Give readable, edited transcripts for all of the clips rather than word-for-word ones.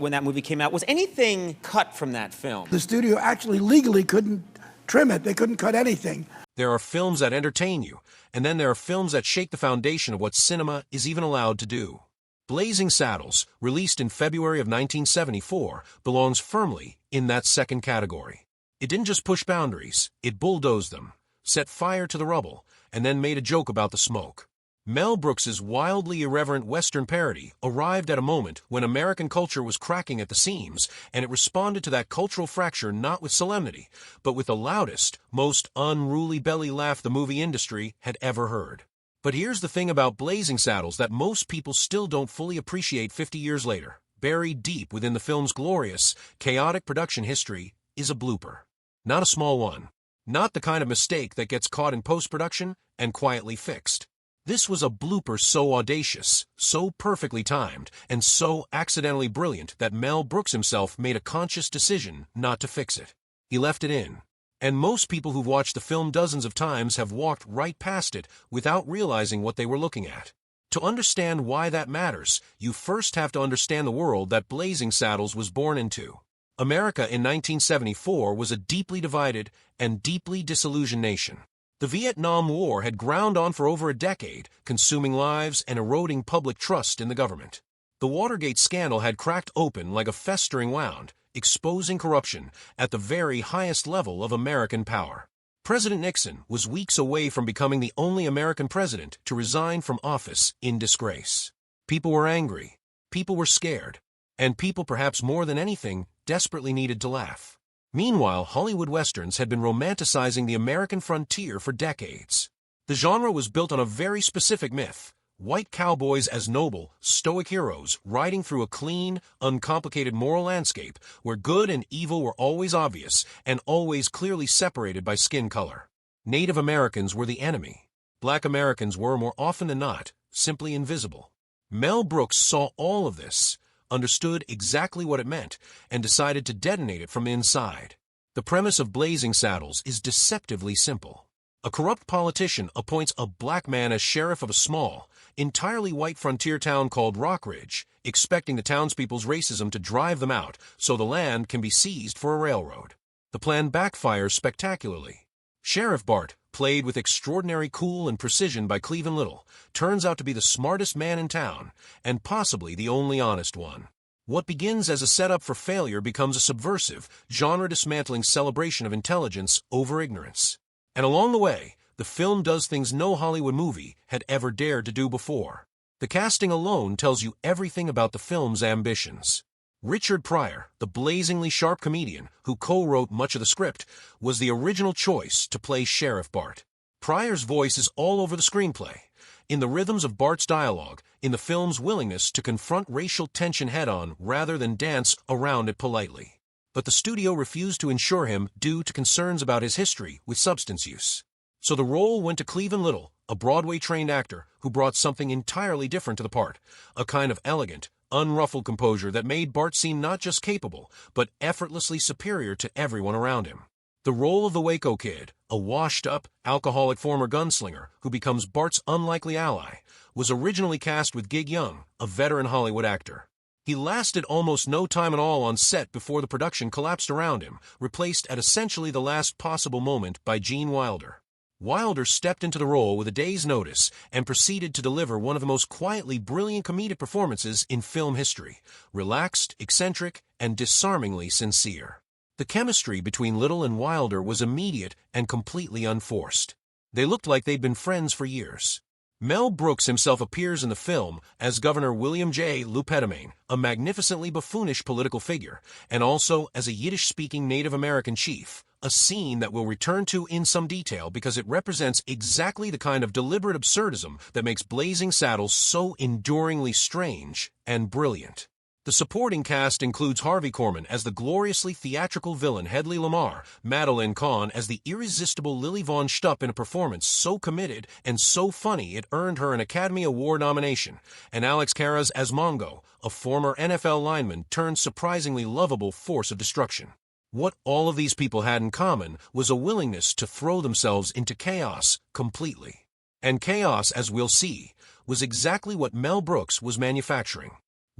when that movie came out. Was anything cut from that film? The studio actually legally couldn't trim it. They couldn't cut anything. There are films that entertain you, and then there are films that shake the foundation of what cinema is even allowed to do. Blazing Saddles, released in February of 1974, belongs firmly in that second category. It didn't just push boundaries, it bulldozed them, set fire to the rubble, and then made a joke about the smoke. Mel Brooks's wildly irreverent Western parody arrived at a moment when American culture was cracking at the seams, and it responded to that cultural fracture not with solemnity, but with the loudest, most unruly belly laugh the movie industry had ever heard. But here's the thing about Blazing Saddles that most people still don't fully appreciate 50 years later. Buried deep within the film's glorious, chaotic production history is a blooper. Not a small one. Not the kind of mistake that gets caught in post-production and quietly fixed. This was a blooper so audacious, so perfectly timed, and so accidentally brilliant that Mel Brooks himself made a conscious decision not to fix it. He left it in. And most people who've watched the film dozens of times have walked right past it without realizing what they were looking at. To understand why that matters, you first have to understand the world that Blazing Saddles was born into. America in 1974 was a deeply divided and deeply disillusioned nation. The Vietnam War had ground on for over a decade, consuming lives and eroding public trust in the government. The Watergate scandal had cracked open like a festering wound, exposing corruption at the very highest level of American power. President Nixon was weeks away from becoming the only American president to resign from office in disgrace. People were angry, people were scared, and people, perhaps more than anything, desperately needed to laugh. Meanwhile, Hollywood westerns had been romanticizing the American frontier for decades. The genre was built on a very specific myth: white cowboys as noble, stoic heroes riding through a clean, uncomplicated moral landscape where good and evil were always obvious and always clearly separated by skin color. Native Americans were the enemy. Black Americans were, more often than not, simply invisible. Mel Brooks saw all of this, understood exactly what it meant, and decided to detonate it from inside. The premise of Blazing Saddles is deceptively simple. A corrupt politician appoints a black man as sheriff of a small, entirely white frontier town called Rockridge, expecting the townspeople's racism to drive them out so the land can be seized for a railroad. The plan backfires spectacularly. Sheriff Bart, played with extraordinary cool and precision by Cleavon Little, turns out to be the smartest man in town, and possibly the only honest one. What begins as a setup for failure becomes a subversive, genre-dismantling celebration of intelligence over ignorance. And along the way, the film does things no Hollywood movie had ever dared to do before. The casting alone tells you everything about the film's ambitions. Richard Pryor, the blazingly sharp comedian who co-wrote much of the script, was the original choice to play Sheriff Bart. Pryor's voice is all over the screenplay, in the rhythms of Bart's dialogue, in the film's willingness to confront racial tension head-on rather than dance around it politely. But the studio refused to insure him due to concerns about his history with substance use. So the role went to Cleavon Little, a Broadway-trained actor who brought something entirely different to the part, a kind of elegant, unruffled composure that made Bart seem not just capable, but effortlessly superior to everyone around him. The role of the Waco Kid, a washed-up, alcoholic former gunslinger who becomes Bart's unlikely ally, was originally cast with Gig Young, a veteran Hollywood actor. He lasted almost no time at all on set before the production collapsed around him, replaced at essentially the last possible moment by Gene Wilder. Wilder stepped into the role with a day's notice and proceeded to deliver one of the most quietly brilliant comedic performances in film history, relaxed, eccentric, and disarmingly sincere. The chemistry between Little and Wilder was immediate and completely unforced. They looked like they'd been friends for years. Mel Brooks himself appears in the film as Governor William J. Lupetamain, a magnificently buffoonish political figure, and also as a Yiddish-speaking Native American chief, a scene that we'll return to in some detail because it represents exactly the kind of deliberate absurdism that makes Blazing Saddles so enduringly strange and brilliant. The supporting cast includes Harvey Korman as the gloriously theatrical villain Hedley Lamar, Madeline Kahn as the irresistible Lily Von Stupp in a performance so committed and so funny it earned her an Academy Award nomination, and Alex Karras as Mongo, a former NFL lineman turned surprisingly lovable force of destruction. What all of these people had in common was a willingness to throw themselves into chaos completely. And chaos, as we'll see, was exactly what Mel Brooks was manufacturing.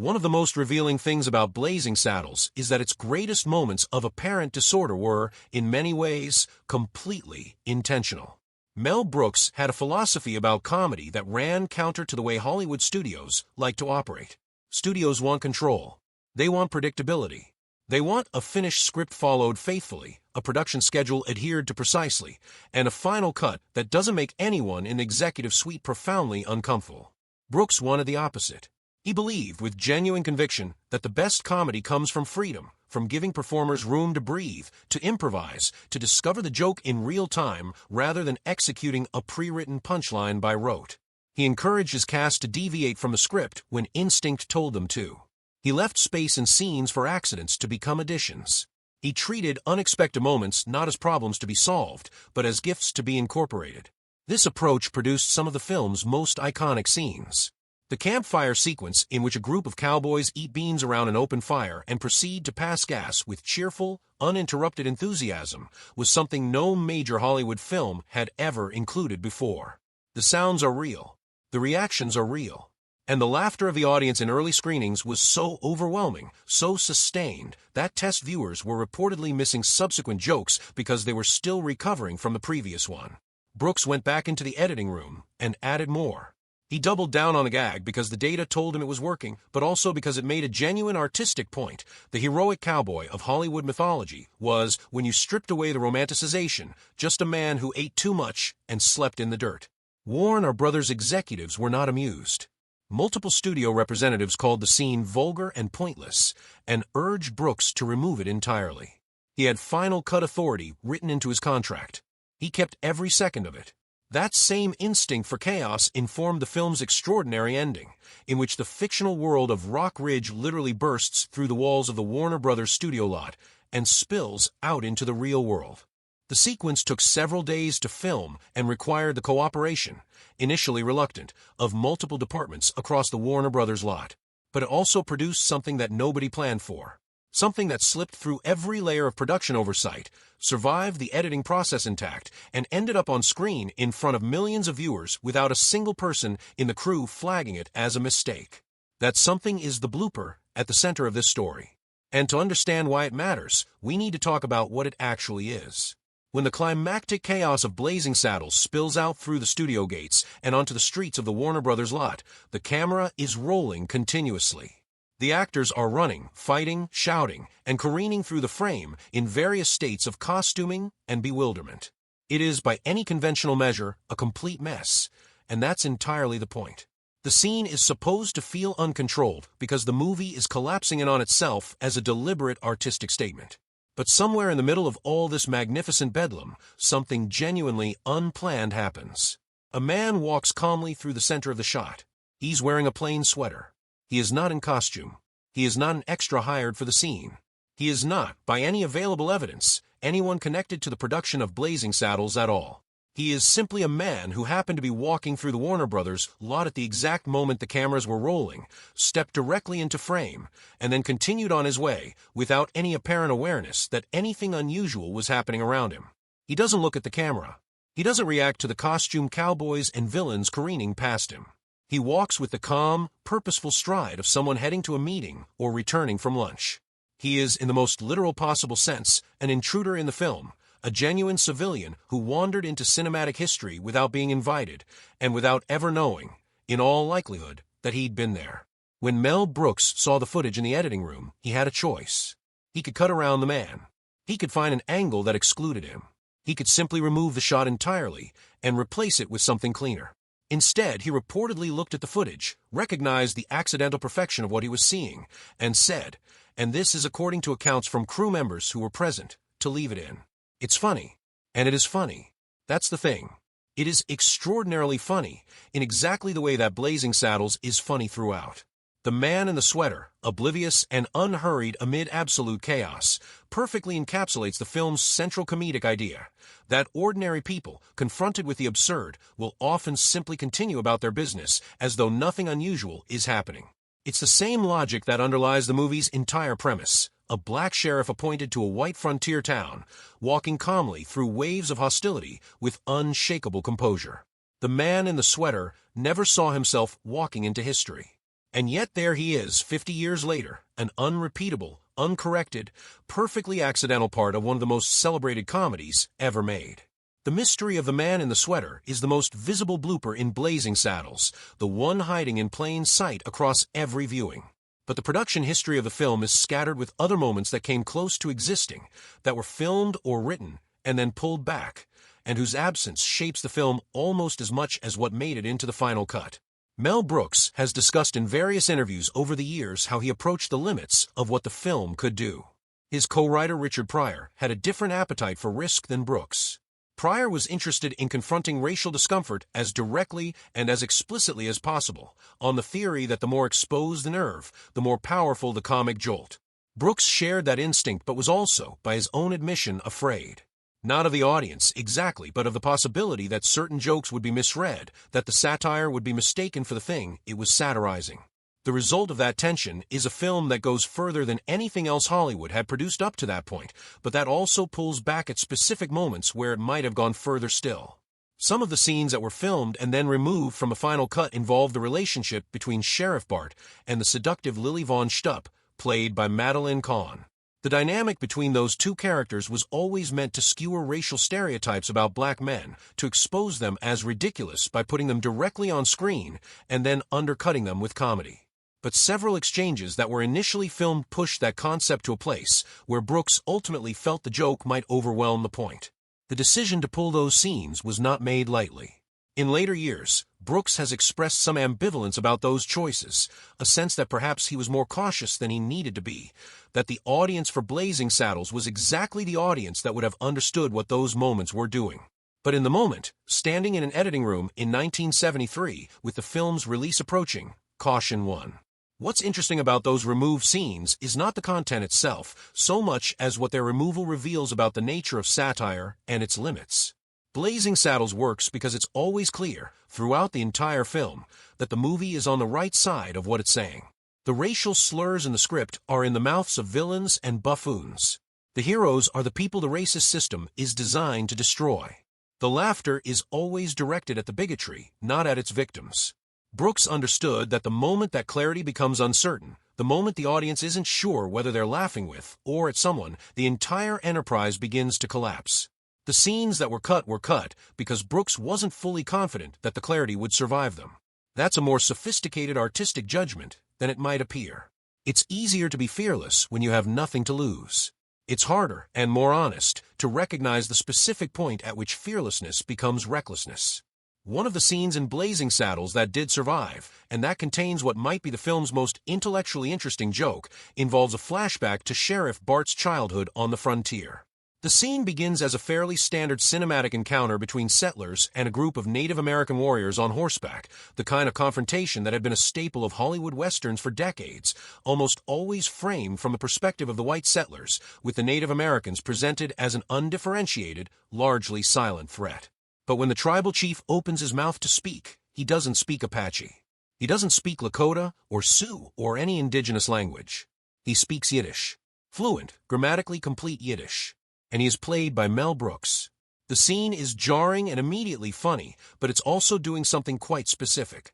One of the most revealing things about Blazing Saddles is that its greatest moments of apparent disorder were, in many ways, completely intentional. Mel Brooks had a philosophy about comedy that ran counter to the way Hollywood studios like to operate. Studios want control. They want predictability. They want a finished script followed faithfully, a production schedule adhered to precisely, and a final cut that doesn't make anyone in the executive suite profoundly uncomfortable. Brooks wanted the opposite. He believed with genuine conviction that the best comedy comes from freedom, from giving performers room to breathe, to improvise, to discover the joke in real time rather than executing a pre-written punchline by rote. He encouraged his cast to deviate from the script when instinct told them to. He left space and scenes for accidents to become additions. He treated unexpected moments not as problems to be solved, but as gifts to be incorporated. This approach produced some of the film's most iconic scenes. The campfire sequence, in which a group of cowboys eat beans around an open fire and proceed to pass gas with cheerful, uninterrupted enthusiasm, was something no major Hollywood film had ever included before. The sounds are real. The reactions are real. And the laughter of the audience in early screenings was so overwhelming, so sustained, that test viewers were reportedly missing subsequent jokes because they were still recovering from the previous one. Brooks went back into the editing room and added more. He doubled down on the gag because the data told him it was working, but also because it made a genuine artistic point. The heroic cowboy of Hollywood mythology was, when you stripped away the romanticization, just a man who ate too much and slept in the dirt. Warner Brothers executives were not amused. Multiple studio representatives called the scene vulgar and pointless and urged Brooks to remove it entirely. He had final cut authority written into his contract. He kept every second of it. That same instinct for chaos informed the film's extraordinary ending, in which the fictional world of Rock Ridge literally bursts through the walls of the Warner Brothers studio lot and spills out into the real world. The sequence took several days to film and required the cooperation, initially reluctant, of multiple departments across the Warner Brothers lot. But it also produced something that nobody planned for. Something that slipped through every layer of production oversight, survived the editing process intact, and ended up on screen in front of millions of viewers without a single person in the crew flagging it as a mistake. That something is the blooper at the center of this story. And to understand why it matters, we need to talk about what it actually is. When the climactic chaos of Blazing Saddles spills out through the studio gates and onto the streets of the Warner Brothers lot, the camera is rolling continuously. The actors are running, fighting, shouting, and careening through the frame in various states of costuming and bewilderment. It is, by any conventional measure, a complete mess, and that's entirely the point. The scene is supposed to feel uncontrolled because the movie is collapsing in on itself as a deliberate artistic statement. But somewhere in the middle of all this magnificent bedlam, something genuinely unplanned happens. A man walks calmly through the center of the shot. He's wearing a plain sweater. He is not in costume. He is not an extra hired for the scene. He is not, by any available evidence, anyone connected to the production of Blazing Saddles at all. He is simply a man who happened to be walking through the Warner Brothers lot at the exact moment the cameras were rolling, stepped directly into frame, and then continued on his way without any apparent awareness that anything unusual was happening around him. He doesn't look at the camera. He doesn't react to the costumed cowboys and villains careening past him. He walks with the calm, purposeful stride of someone heading to a meeting or returning from lunch. He is, in the most literal possible sense, an intruder in the film, a genuine civilian who wandered into cinematic history without being invited and without ever knowing, in all likelihood, that he'd been there. When Mel Brooks saw the footage in the editing room, he had a choice. He could cut around the man. He could find an angle that excluded him. He could simply remove the shot entirely and replace it with something cleaner. Instead, he reportedly looked at the footage, recognized the accidental perfection of what he was seeing, and said, and this is according to accounts from crew members who were present, to leave it in. It's funny. And it is funny. That's the thing. It is extraordinarily funny, in exactly the way that Blazing Saddles is funny throughout. The man in the sweater, oblivious and unhurried amid absolute chaos, perfectly encapsulates the film's central comedic idea, that ordinary people, confronted with the absurd, will often simply continue about their business as though nothing unusual is happening. It's the same logic that underlies the movie's entire premise. A black sheriff appointed to a white frontier town, walking calmly through waves of hostility with unshakable composure. The man in the sweater never saw himself walking into history. And yet there he is, 50 years later, an unrepeatable, uncorrected, perfectly accidental part of one of the most celebrated comedies ever made. The mystery of the man in the sweater is the most visible blooper in Blazing Saddles, the one hiding in plain sight across every viewing. But the production history of the film is scattered with other moments that came close to existing, that were filmed or written and then pulled back, and whose absence shapes the film almost as much as what made it into the final cut. Mel Brooks has discussed in various interviews over the years how he approached the limits of what the film could do. His co-writer Richard Pryor had a different appetite for risk than Brooks. Pryor was interested in confronting racial discomfort as directly and as explicitly as possible, on the theory that the more exposed the nerve, the more powerful the comic jolt. Brooks shared that instinct but was also, by his own admission, afraid. Not of the audience, exactly, but of the possibility that certain jokes would be misread, that the satire would be mistaken for the thing it was satirizing. The result of that tension is a film that goes further than anything else Hollywood had produced up to that point, but that also pulls back at specific moments where it might have gone further still. Some of the scenes that were filmed and then removed from a final cut involve the relationship between Sheriff Bart and the seductive Lily Von Stupp, played by Madeline Kahn. The dynamic between those two characters was always meant to skewer racial stereotypes about black men, to expose them as ridiculous by putting them directly on screen and then undercutting them with comedy. But several exchanges that were initially filmed pushed that concept to a place where Brooks ultimately felt the joke might overwhelm the point. The decision to pull those scenes was not made lightly. In later years, Brooks has expressed some ambivalence about those choices, a sense that perhaps he was more cautious than he needed to be, that the audience for Blazing Saddles was exactly the audience that would have understood what those moments were doing. But in the moment, standing in an editing room in 1973, with the film's release approaching, caution won. What's interesting about those removed scenes is not the content itself, so much as what their removal reveals about the nature of satire and its limits. Blazing Saddles works because it's always clear, throughout the entire film, that the movie is on the right side of what it's saying. The racial slurs in the script are in the mouths of villains and buffoons. The heroes are the people the racist system is designed to destroy. The laughter is always directed at the bigotry, not at its victims. Brooks understood that the moment that clarity becomes uncertain, the moment the audience isn't sure whether they're laughing with or at someone, the entire enterprise begins to collapse. The scenes that were cut because Brooks wasn't fully confident that the clarity would survive them. That's a more sophisticated artistic judgment than it might appear. It's easier to be fearless when you have nothing to lose. It's harder and more honest to recognize the specific point at which fearlessness becomes recklessness. One of the scenes in Blazing Saddles that did survive, and that contains what might be the film's most intellectually interesting joke, involves a flashback to Sheriff Bart's childhood on the frontier. The scene begins as a fairly standard cinematic encounter between settlers and a group of Native American warriors on horseback, the kind of confrontation that had been a staple of Hollywood westerns for decades, almost always framed from the perspective of the white settlers, with the Native Americans presented as an undifferentiated, largely silent threat. But when the tribal chief opens his mouth to speak, he doesn't speak Apache. He doesn't speak Lakota or Sioux or any indigenous language. He speaks Yiddish. Fluent, grammatically complete Yiddish. And he is played by Mel Brooks. The scene is jarring and immediately funny, but it's also doing something quite specific.